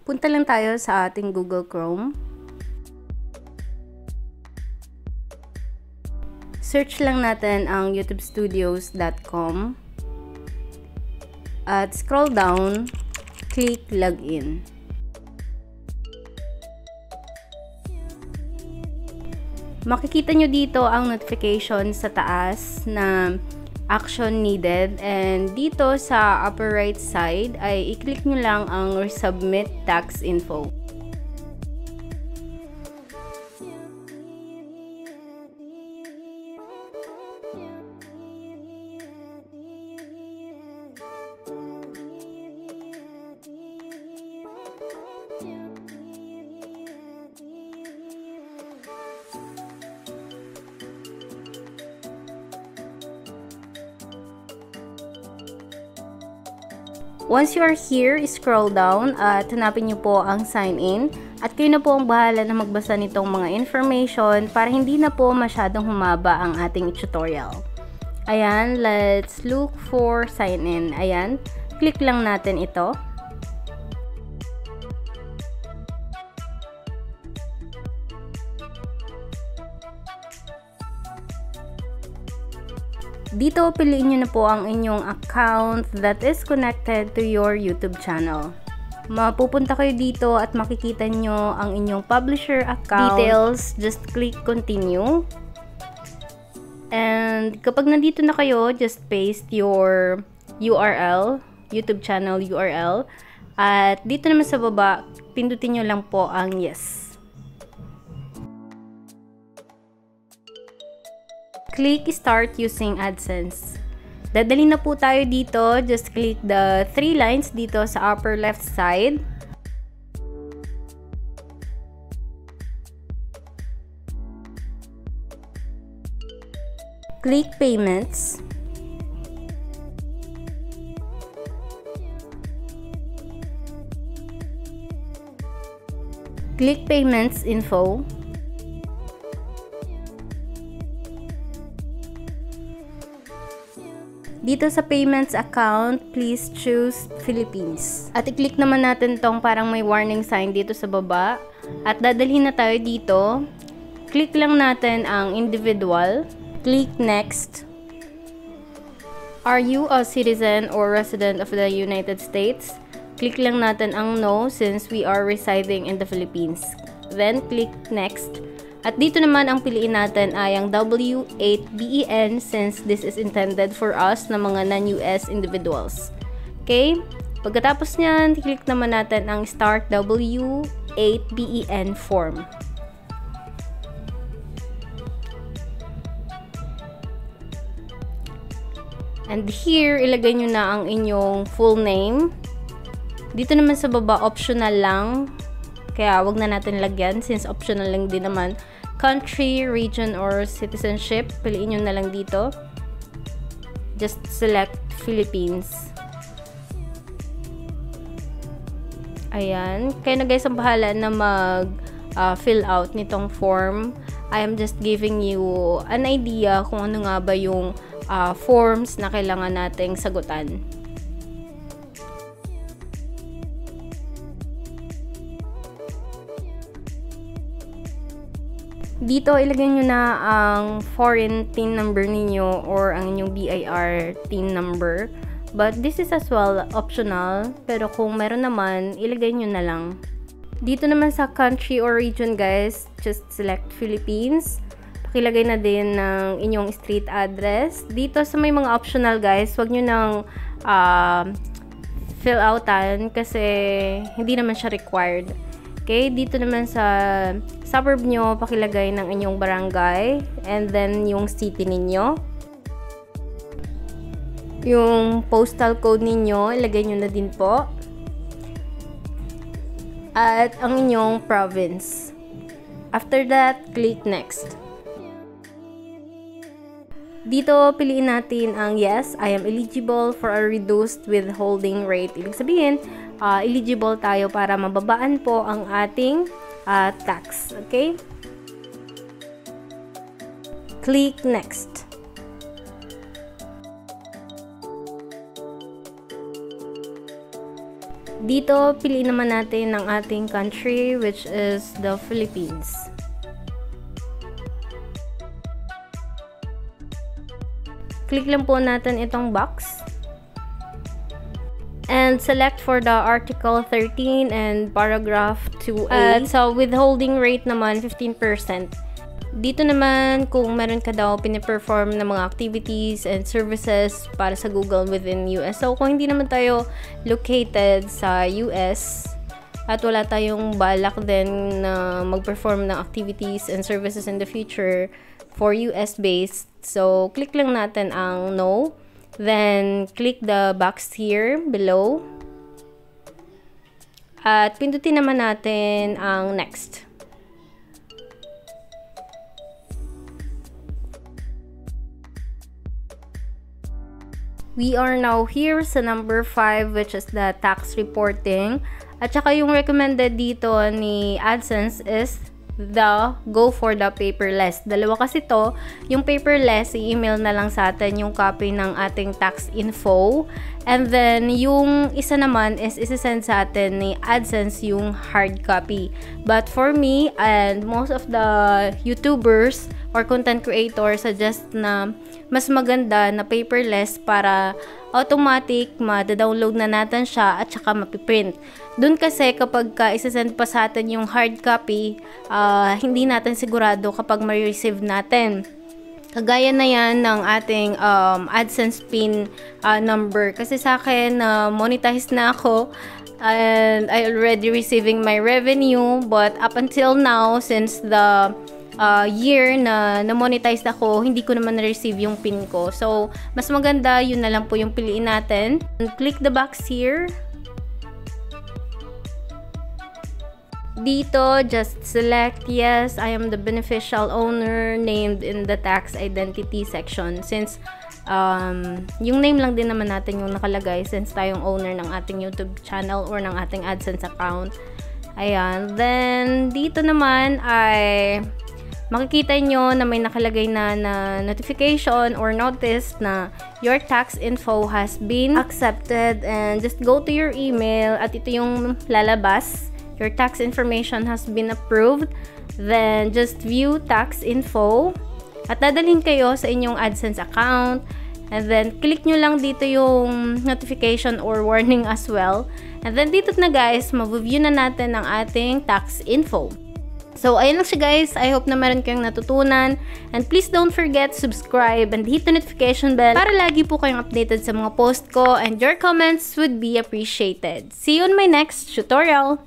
Punta lang tayo sa ating Google Chrome. Search lang natin ang youtubestudios.com. At scroll down, click login. Makikita nyo dito ang notification sa taas na action needed, and dito sa upper right side ay i-click nyo lang ang resubmit tax info. Once you are here, scroll down at hanapin nyo po ang sign in at kayo na po ang bahala na magbasa nitong mga information para hindi na po masyadong humaba ang ating tutorial. Ayan, let's look for sign in. Ayan, click lang natin ito. Dito, piliin nyo na po ang inyong account that is connected to your YouTube channel. Mapupunta kayo dito at makikita nyo ang inyong publisher account. Details, just click continue. And kapag nandito na kayo, just paste your URL, YouTube channel URL. At dito naman sa baba, pindutin nyo lang po ang yes. Click start using AdSense. Dadali na po tayo dito. Just click the 3 lines dito sa upper left side. Click payments. Click payments info. Dito sa payments account, please choose Philippines. At i-click naman natin tong parang may warning sign dito sa baba. At dadalhin na tayo dito. Click lang natin ang individual. Click next. Are you a citizen or resident of the United States? Click lang natin ang no since we are residing in the Philippines. Then click next. At dito naman ang piliin natin ay ang W8BEN since this is intended for us na mga non-US individuals. Okay? Pagkatapos nyan, click naman natin ang Start W8BEN form. And here, ilagay nyo na ang inyong full name. Dito naman sa baba, optional lang. Kaya wag na natin lagyan since optional lang din naman. Country, region, or citizenship. Piliin nyo na lang dito. Just select Philippines. Ayan. Kaya na guys ang bahala na mag-fill out nitong form. I am just giving you an idea kung ano nga ba yung forms na kailangan nating sagutan. Dito, ilagay nyo na ang foreign TIN number ninyo or ang inyong BIR TIN number. But this is as well optional. Pero kung meron naman, ilagay nyo na lang. Dito naman sa country or region guys, just select Philippines. Pakilagay na din ng inyong street address. Dito sa may mga optional guys, wag nyo nang fill outan kasi hindi naman siya required. Okay, dito naman sa suburb nyo, pakilagay ng inyong barangay and then yung city ninyo. Yung postal code ninyo, ilagay nyo na din po. At ang inyong province. After that, click next. Dito, piliin natin ang yes, I am eligible for a reduced withholding rate. Ibig sabihin, eligible tayo para mababaan po ang ating tax. Okay? Click next. Dito, piliin naman natin ang ating country, which is the Philippines. Click lang po natin itong box. And select for the Article 13 and Paragraph 2A. So, withholding rate naman, 15%. Dito naman, kung meron ka daw piniperform na mga activities and services para sa Google within US. So, kung hindi naman tayo located sa US at wala tayong balak din na mag-perform ng activities and services in the future for US-based, so, click lang natin ang no. Then, click the box here below. At pindutin naman natin ang next. We are now here sa number 5, which is the tax reporting. At saka yung recommended dito ni AdSense is the go for the paperless. Dalawa kasi to. Yung paperless, i-email na lang sa atin yung copy ng ating tax info. And then, yung isa naman is isi-send sa atin ni AdSense yung hard copy. But for me, and most of the YouTubers or content creators suggest na mas maganda na paperless para automatic, ma-download na natin siya at saka mapiprint. Doon kasi kapag isa-send pa sa atin yung hard copy, hindi natin sigurado kapag ma-receive natin. Kagaya na yan ng ating AdSense PIN number. Kasi sa akin, monetize na ako and I already receiving my revenue. But up until now, since the year na monetize ako, hindi ko naman na-receive yung PIN ko. So, mas maganda, yun na lang po yung piliin natin. And click the box here. Dito, just select, yes, I am the beneficial owner named in the tax identity section. Since, yung name lang din naman natin yung nakalagay since tayong owner ng ating YouTube channel or ng ating AdSense account. Ayan. Then, dito naman ay makikita nyo na may nakalagay na notification or notice na your tax info has been accepted, and just go to your email at ito yung lalabas. Your tax information has been approved. Then, just view tax info. At dadalhin kayo sa inyong AdSense account. And then, click nyo lang dito yung notification or warning as well. And then, dito na guys, ma-view na natin ang ating tax info. So, ayun lang siya guys. I hope na meron kayong natutunan. And please don't forget to subscribe and hit the notification bell para lagi po kayong updated sa mga post ko. And your comments would be appreciated. See you on my next tutorial!